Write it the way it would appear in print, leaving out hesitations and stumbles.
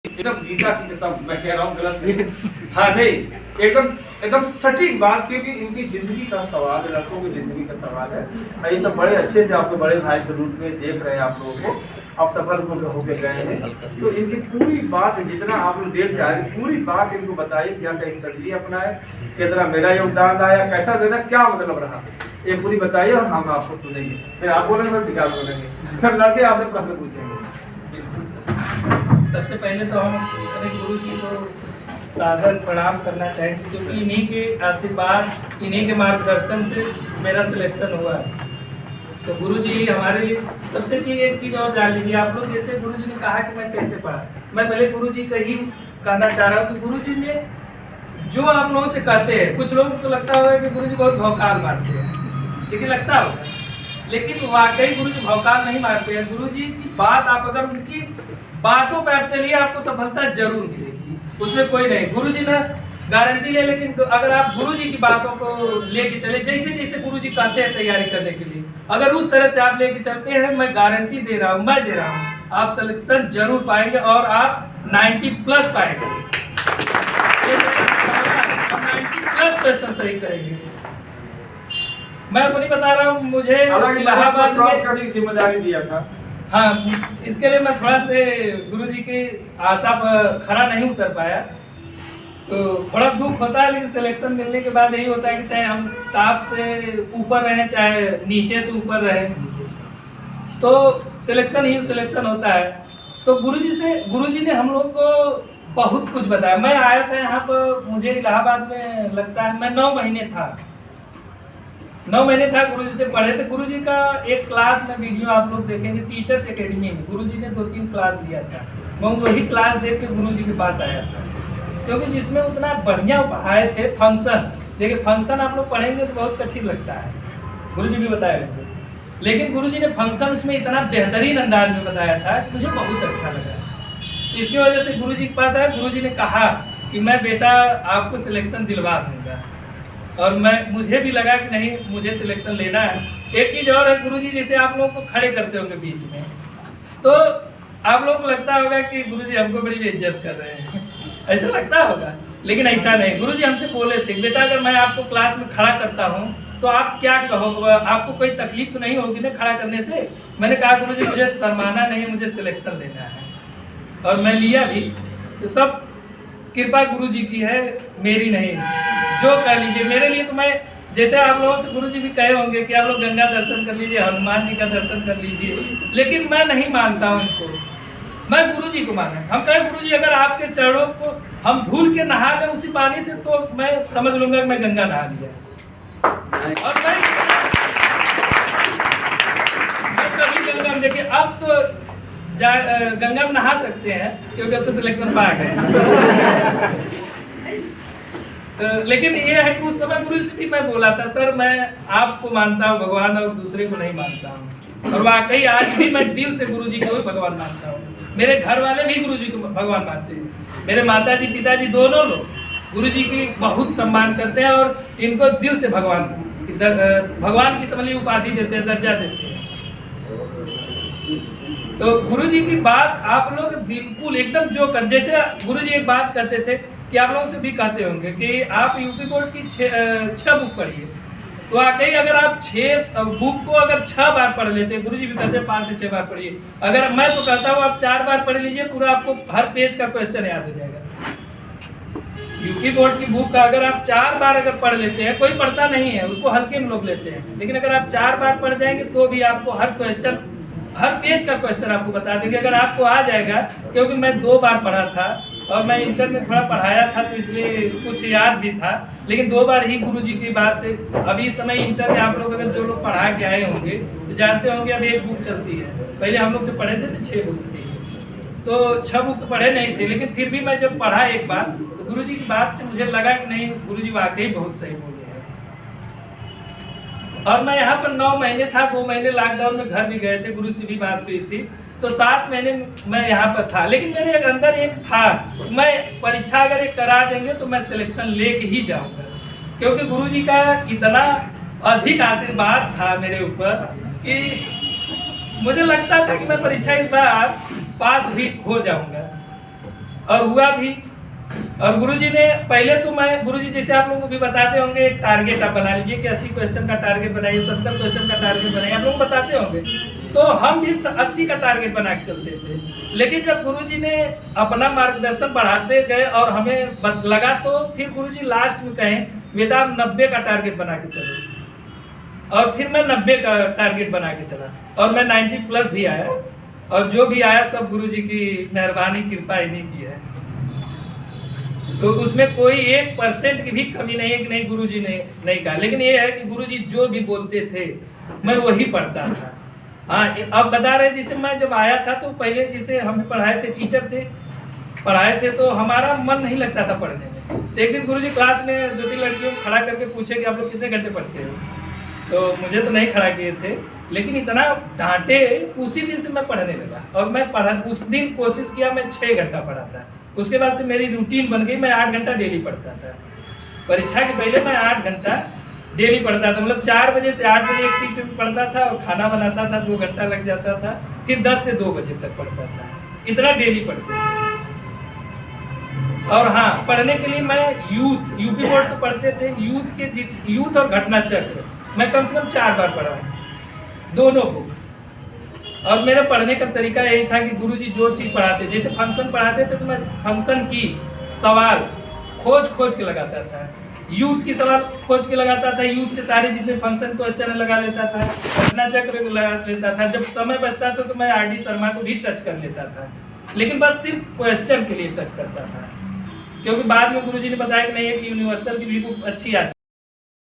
एकदम गीता की कसम मैं कह रहा हूँ, गलत नहीं। हाँ नहीं, एकदम एकदम सटीक बात, क्योंकि इनकी जिंदगी का सवाल है, लड़कों की जिंदगी का सवाल है। ये सब बड़े अच्छे से आपके बड़े भाई के रूप में देख रहे हैं आप लोगों को, आप सफल होकर गए हैं। तो इनकी पूरी बात, जितना आप लोग देर से आए, पूरी बात इनको बताइए, क्या क्या स्ट्रेटजी अपनाए, कितना मेरा योगदान आया, कैसा देना, क्या मतलब रहा, ये पूरी बताइए और हम आपको सुनेंगे। फिर आप बोलेंगे, फिर विकास बोलेंगे, फिर लड़के आपसे प्रश्न पूछेंगे। सबसे पहले तो हम अपने गुरु जी को सादर प्रणाम करना चाहेंगे, क्योंकि इन्हीं के आशीर्वाद, इन्हीं के मार्गदर्शन से मेरा सिलेक्शन हुआ है। तो गुरु जी हमारे लिए सबसे एक चीज़ और जान लीजिए आप लोग, जैसे गुरु जी ने कहा कि मैं कैसे पढ़ा, मैं पहले गुरु जी का ही कहना चाह रहा हूँ कि गुरु जी ने जो आप लोगों से कहते हैं, कुछ लोगों को लगता होगा कि गुरु जी बहुत भौकाल मारते हैं, देखिए लगता होगा, लेकिन वाकई गुरु जी भौकाल नहीं मारते हैं। गुरु जी की बात आप अगर उनकी बातों पर आप चलिए, आपको सफलता जरूर मिलेगी, उसमें कोई नहीं। गुरु जी ने गारंटी ले, लेकिन अगर आप गुरु जी की बातों को लेके चले, जैसे जैसे गुरु जी कहते हैं तैयारी करने के लिए, अगर उस तरह से आप लेके चलते हैं, मैं गारंटी दे रहा हूँ, मैं दे रहा हूँ, आप सिलेक्शन जरूर पाएंगे और आप 90+ पाएंगे, 90+ क्वेश्चन सही करेंगे। मैं अपनी बता रहा हूँ, मुझे इलाहाबाद में जिम्मेदारी दिया था। हाँ, इसके लिए मैं थोड़ा से गुरु जी की आशा पर खरा नहीं उतर पाया, तो थोड़ा दुख होता है, लेकिन सिलेक्शन मिलने के बाद यही होता है कि चाहे हम टॉप से ऊपर रहें, चाहे नीचे से ऊपर रहें, तो सिलेक्शन ही सिलेक्शन होता है। तो गुरु जी ने हम लोग को बहुत कुछ बताया। मैं आया था यहाँ पर, मुझे इलाहाबाद में लगता है मैं 9 महीने था, 9 महीने था, गुरु जी से पढ़े थे। गुरु जी का एक क्लास में वीडियो आप लोग देखेंगे, टीचर्स एकेडमी में गुरु जी ने 2-3 क्लास लिया था, मैं वही क्लास देख के गुरु जी के पास आया था, क्योंकि जिसमें उतना बढ़िया पढ़ाए थे। फंक्शन देखिए, फंक्शन आप लोग पढ़ेंगे तो बहुत कठिन लगता है, गुरु जी भी बताए, लेकिन गुरु जी ने फंक्शन उसमें इतना बेहतरीन अंदाज में बताया था कि मुझे बहुत अच्छा लगा। इसकी वजह से गुरु जी के पास आया, गुरु जी ने कहा कि मैं बेटा आपको सिलेक्शन दिलवा दूंगा, और मुझे भी लगा कि नहीं, मुझे सिलेक्शन लेना है। एक चीज़ और है, गुरु जी जैसे आप लोगों को खड़े करते होंगे बीच में, तो आप लोगों को लगता होगा कि गुरु जी हमको बड़ी बेइज्जत कर रहे हैं, ऐसा लगता होगा, लेकिन ऐसा नहीं। गुरु जी हमसे बोले थे, बेटा अगर मैं आपको क्लास में खड़ा करता हूँ तो आप क्या कहोगे, आपको कोई तकलीफ तो नहीं होगी ना खड़ा करने से। मैंने कहा गुरु जी मुझे शर्माना नहीं, मुझे सिलेक्शन लेना है, और मैं लिया भी। तो सब कृपा गुरु जी की है, मेरी नहीं। जो कह लीजिए मेरे लिए, तो मैं जैसे आप लोगों से गुरु जी भी कहे होंगे कि आप लोग गंगा दर्शन कर लीजिए, हनुमान जी का दर्शन कर लीजिए, लेकिन मैं नहीं मानता हूँ इनको, मैं गुरु जी को माना। हम कहें गुरु जी अगर आपके चरणों को हम धूल के नहा लें उसी पानी से, तो मैं समझ लूंगा कि मैं गंगा नहा लिया। और मैं कभी गंगा में देखिए, अब तो गंगा में नहा सकते हैं क्योंकि अब तो सिलेक्शन पा गए। लेकिन ये है कि उस समय गुरु से भी मैं बोला था, सर मैं आपको मानता हूँ भगवान, और दूसरे को नहीं मानता हूँ। और वाकई आज भी मैं दिल से गुरु जी को भगवान मानता हूँ। मेरे घर वाले भी गुरु जी को भगवान मानते हैं, मेरे माताजी पिताजी दोनों लोग गुरु जी की बहुत सम्मान करते हैं, और इनको दिल से भगवान की समझ उपाधि देते हैं, दर्जा देते हैं। तो गुरु जी की बात आप लोग बिल्कुल एकदम जो कर, जैसे गुरु जी एक बात करते थे कि आप लोगों से भी कहते होंगे कि आप यूपी बोर्ड की 6 बुक पढ़िए, तो वाकई अगर आप 6 बुक को अगर 6 बार पढ़ लेते हैं, गुरु जी भी कहते हैं 5 से 6 बार पढ़िए, अगर मैं तो कहता हूँ आप 4 बार पढ़ लीजिए, पूरा आपको हर पेज का क्वेश्चन याद हो जाएगा। यूपी बोर्ड की बुक का अगर आप 4 बार अगर पढ़ लेते हैं, कोई पढ़ता नहीं है उसको, हल्के में लोग लेते हैं, लेकिन अगर आप 4 बार पढ़ जाएंगे तो भी आपको हर क्वेश्चन, हर पेज का क्वेश्चन आपको बता देंगे, अगर आपको आ जाएगा। क्योंकि मैं 2 बार पढ़ा था, और मैं इंटर में थोड़ा पढ़ाया था, तो इसलिए कुछ याद भी था, लेकिन 2 बार ही गुरु जी की बात से। अभी इस समय इंटर में आप लोग अगर जो लोग पढ़ा के आए होंगे तो जानते होंगे अब 1 बुक चलती है, पहले हम लोग जो पढ़े थे तो 6 बुक थी, तो 6 बुक तो पढ़े नहीं थे, लेकिन फिर भी मैं जब पढ़ा एक बार, तो गुरु जी की बात से मुझे लगा कि नहीं, गुरु जी वाकई बहुत सही बोले हैं। और मैं यहाँ पर 9 महीने था, 2 महीने लॉकडाउन में घर भी गए थे, गुरु से भी बात हुई थी, तो 7 महीने मैं यहाँ पर था। लेकिन मेरे अंदर एक था, मैं परीक्षा अगर एक करा देंगे तो मैं सिलेक्शन लेके ही जाऊँगा, क्योंकि गुरु जी का इतना अधिक आशीर्वाद था मेरे ऊपर कि मुझे लगता था कि मैं परीक्षा इस बार पास भी हो जाऊँगा। और हुआ भी। और गुरुजी ने पहले तो मैं गुरुजी जैसे आप लोगों को भी बताते होंगे एक टारगेट आप बना लीजिए कि 80 क्वेश्चन का टारगेट बनाइए, 70 क्वेश्चन का टारगेट बनाइए, आप लोग बताते होंगे। तो हम भी 80 का टारगेट बना के चलते थे, लेकिन जब गुरुजी ने अपना मार्गदर्शन बढ़ाते गए और हमें लगा, तो फिर गुरुजी लास्ट में कहें बेटा आप 90 का टारगेट बना के चलो। और फिर मैं 90 का टारगेट बना के चला और मैं 90 प्लस भी आया, और जो भी आया सब गुरुजी की मेहरबानी कृपा इन्हीं की है। तो उसमें कोई 1% की भी कमी नहीं है कि नहीं गुरुजी ने नहीं कहा, लेकिन ये है कि गुरुजी जो भी बोलते थे मैं वही पढ़ता था। हाँ, अब बता रहे जिसे मैं जब आया था तो पहले जिसे हमें पढ़ाए थे टीचर थे, पढ़ाए थे तो हमारा मन नहीं लगता था पढ़ने में। तो एक दिन गुरुजी क्लास में 2-3 लड़कियों को खड़ा करके पूछे कि आप लोग कितने घंटे पढ़ते हो, तो मुझे तो नहीं खड़ा किए थे, लेकिन इतना डांटे उसी दिन से मैं पढ़ने लगा। और मैं पढ़ा उस दिन कोशिश किया, मैं 6 घंटा पढ़ा था। उसके बाद से मेरी रूटीन बन गई, मैं 8 घंटा डेली पढ़ता था। परीक्षा के पहले मैं 8 घंटा डेली पढ़ता था, मतलब 4 बजे से 8 बजे एक शिफ्ट में पढ़ता था और खाना बनाता था, 2 घंटा लग जाता था, फिर 10 से 2 बजे तक पढ़ता था। इतना डेली पढ़ते थे। और हाँ, पढ़ने के लिए मैं यूपी बोर्ड तो पढ़ते थे, यूथ और घटना चक्र मैं कम से कम 4 बार पढ़ा हूँ, दोनों बुक। और मेरा पढ़ने का तरीका यही था कि गुरुजी जो चीज़ पढ़ाते, जैसे फंक्शन पढ़ाते थे तो मैं फंक्शन की सवाल खोज के लगाता था, यूथ की सवाल खोज के लगाता था, यूथ से सारे जिसमें फंक्शन क्वेश्चन लगा लेता था, घटना चक्र लगा लेता था। जब समय बचता था तो मैं RD शर्मा को भी टच कर लेता था, लेकिन बस सिर्फ क्वेश्चन के लिए टच करता था, क्योंकि बाद में गुरुजी ने बताया कि नहीं, एक यूनिवर्सल की भी बुक अच्छी आती है।